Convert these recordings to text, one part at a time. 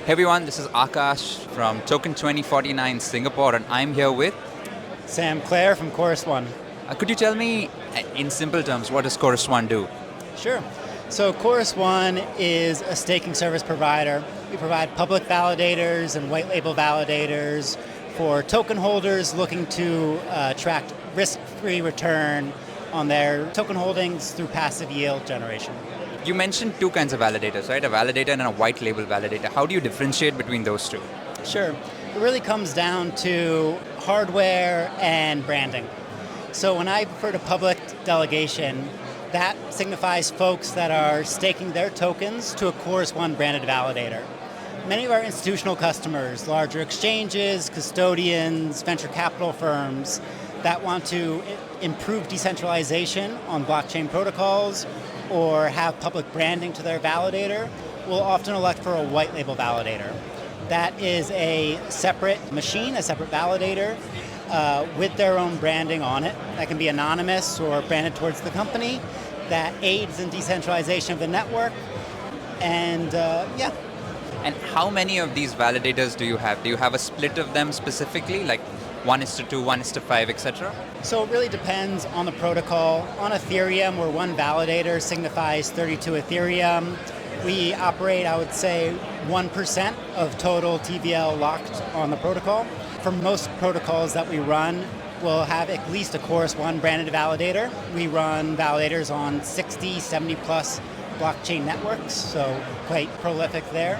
Hey everyone, this is Akash from Token 2049 Singapore, and I'm here with... Sam Klehr from Chorus One. Could you tell me, in simple terms, what does Chorus One do? Sure. So Chorus One is a staking service provider. We provide public validators and white label validators for token holders looking to attract risk-free return on their token holdings through passive yield generation. You mentioned two kinds of validators, right? A validator and a white label validator. How do you differentiate between those two? Sure. It really comes down to hardware and branding. So when I refer to public delegation, that signifies folks that are staking their tokens to a Chorus One branded validator. Many of our institutional customers, larger exchanges, custodians, venture capital firms that want to improve decentralization on blockchain protocols or have public branding to their validator will often elect for a white label validator. That is a separate machine, a separate validator with their own branding on it. That can be anonymous or branded towards the company. That aids in decentralization of the network. And And how many of these validators do you have? Do you have a split of them specifically, like 1:2, 1:5, etc.? So it really depends on the protocol. On Ethereum, where one validator signifies 32 Ethereum, we operate, I would say, 1% of total TVL locked on the protocol. For most protocols that we run, we'll have at least a Chorus One branded validator. We run validators on 60, 70 plus blockchain networks, so quite prolific there.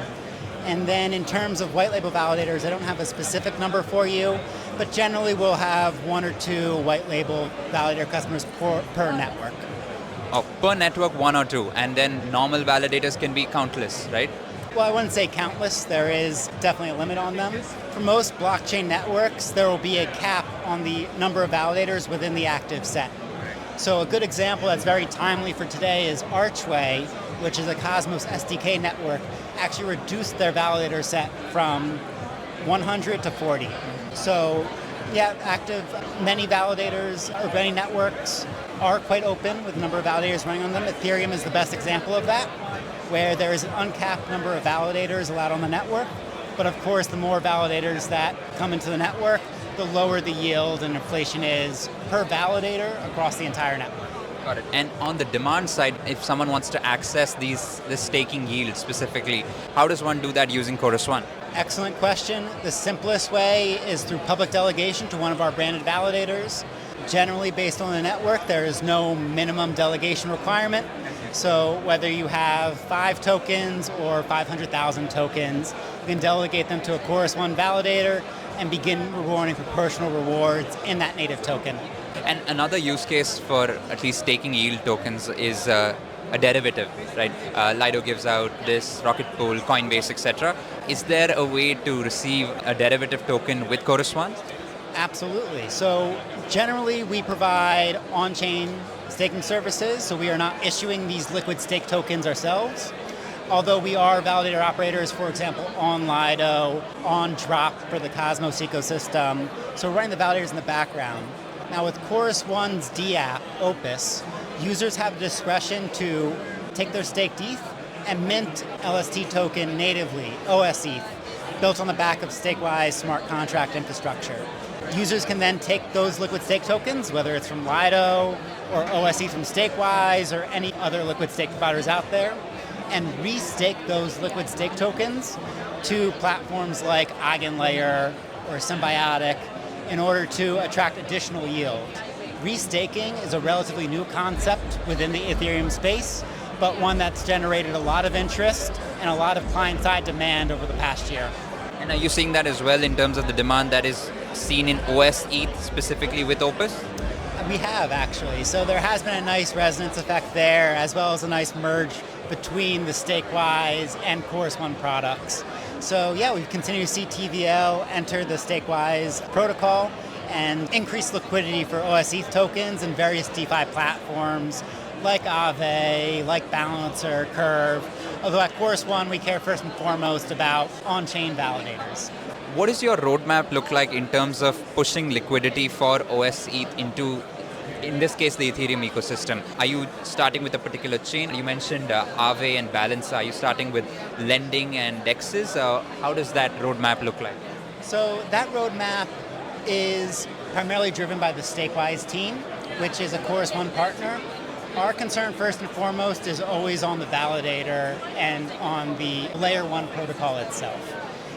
And then in terms of white label validators, I don't have a specific number for you, but generally we'll have one or two white label validator customers per network. Oh, per network, one or two, and then normal validators can be countless, right? Well, I wouldn't say countless. There is definitely a limit on them. For most blockchain networks, there will be a cap on the number of validators within the active set. So a good example that's very timely for today is Archway, which is a Cosmos SDK network, actually reduced their validator set from 100 to 40. So yeah, many validators or many networks are quite open with the number of validators running on them. Ethereum is the best example of that, where there is an uncapped number of validators allowed on the network. But of course, the more validators that come into the network, the lower the yield and inflation is per validator across the entire network. Got it. And on the demand side, if someone wants to access this staking yield specifically, how does one do that using Chorus One? Excellent question. The simplest way is through public delegation to one of our branded validators. Generally, based on the network, there is no minimum delegation requirement. So whether you have 5 tokens or 500,000 tokens, you can delegate them to a Chorus One validator and begin rewarding proportional rewards in that native token. And another use case for at least staking yield tokens is a derivative, right? Lido gives out this, Rocket Pool, Coinbase, etc. Is there a way to receive a derivative token with Chorus One? Absolutely. So generally we provide on-chain staking services, so we are not issuing these liquid stake tokens ourselves. Although we are validator operators, for example, on Lido, on Drop for the Cosmos ecosystem. So we're running the validators in the background. Now with Chorus One's DApp, Opus, users have the discretion to take their staked ETH and mint LST token natively, OSETH, built on the back of Stakewise smart contract infrastructure. Users can then take those liquid stake tokens, whether it's from Lido or OSETH from Stakewise or any other liquid stake providers out there, and restake those liquid stake tokens to platforms like EigenLayer or Symbiotic in order to attract additional yield. Restaking is a relatively new concept within the Ethereum space, but one that's generated a lot of interest and a lot of client-side demand over the past year. And are you seeing that as well in terms of the demand that is seen in OSETH specifically with Opus? We have, actually. So there has been a nice resonance effect there, as well as a nice merge between the Stakewise and Chorus One products. So yeah, we continue to see TVL enter the Stakewise protocol and increase liquidity for OSETH tokens and various DeFi platforms like Aave, like Balancer, Curve. Although at Chorus One, we care first and foremost about on-chain validators. What does your roadmap look like in terms of pushing liquidity for OSETH into in this case, the Ethereum ecosystem. Are you starting with a particular chain? You mentioned Aave and Balance. Are you starting with lending and DEXs? How does that roadmap look like? So that roadmap is primarily driven by the Stakewise team, which is a Chorus One partner. Our concern first and foremost is always on the validator and on the layer one protocol itself.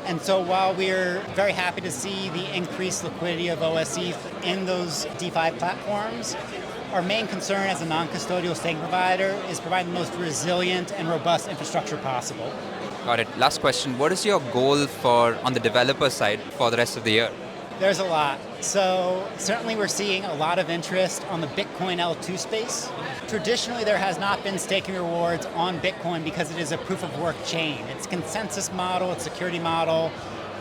And so while we're very happy to see the increased liquidity of OSE in those DeFi platforms, our main concern as a non-custodial staking provider is providing the most resilient and robust infrastructure possible. Got it. Last question. What is your goal on the developer side for the rest of the year? There's a lot. So certainly we're seeing a lot of interest on the Bitcoin L2 space. Traditionally, there has not been staking rewards on Bitcoin because it is a proof of work chain. Its consensus model, its security model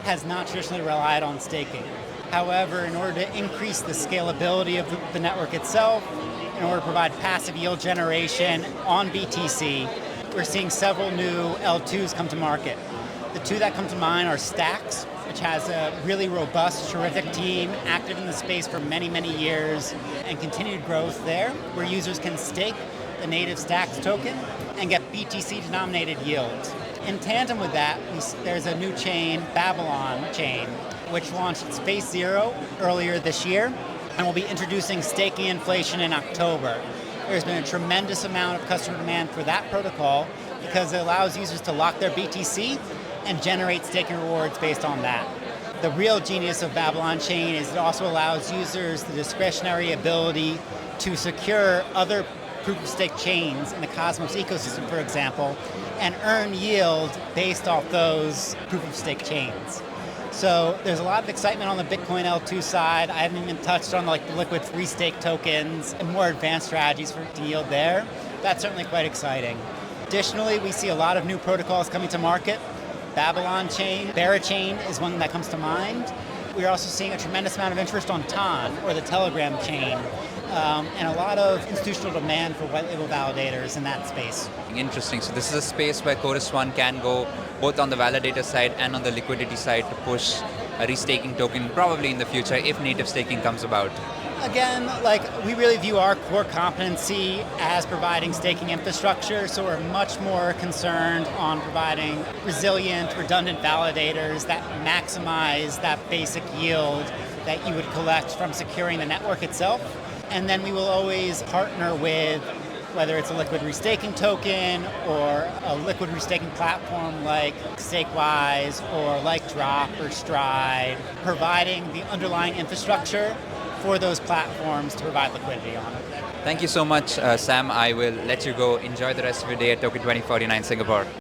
has not traditionally relied on staking. However, in order to increase the scalability of the network itself, in order to provide passive yield generation on BTC, we're seeing several new L2s come to market. The two that come to mind are Stacks, which has a really robust, terrific team, active in the space for many, many years, and continued growth there, where users can stake the native Stacks token and get BTC-denominated yields. In tandem with that, there's a new chain, Babylon chain, which launched its Phase 0 earlier this year, and will be introducing staking inflation in October. There's been a tremendous amount of customer demand for that protocol because it allows users to lock their BTC and generate staking rewards based on that. The real genius of Babylon Chain is it also allows users the discretionary ability to secure other proof-of-stake chains in the Cosmos ecosystem, for example, and earn yield based off those proof-of-stake chains. So there's a lot of excitement on the Bitcoin L2 side. I haven't even touched on the liquid free stake tokens and more advanced strategies for yield there. That's certainly quite exciting. Additionally, we see a lot of new protocols coming to market. Babylon Chain, Berachain is one that comes to mind. We're also seeing a tremendous amount of interest on TON, or the Telegram chain, and a lot of institutional demand for white label validators in that space. Interesting. So this is a space where Chorus One can go both on the validator side and on the liquidity side to push a restaking token probably in the future if native staking comes about. Again, we really view our core competency as providing staking infrastructure, so we're much more concerned on providing resilient, redundant validators that maximize that basic yield that you would collect from securing the network itself. And then we will always partner with, whether it's a liquid restaking token or a liquid restaking platform like Stakewise or like Drop or Stride, providing the underlying infrastructure for those platforms to provide liquidity on it. Thank you so much, Sam. I will let you go. Enjoy the rest of your day at Token 2049 Singapore.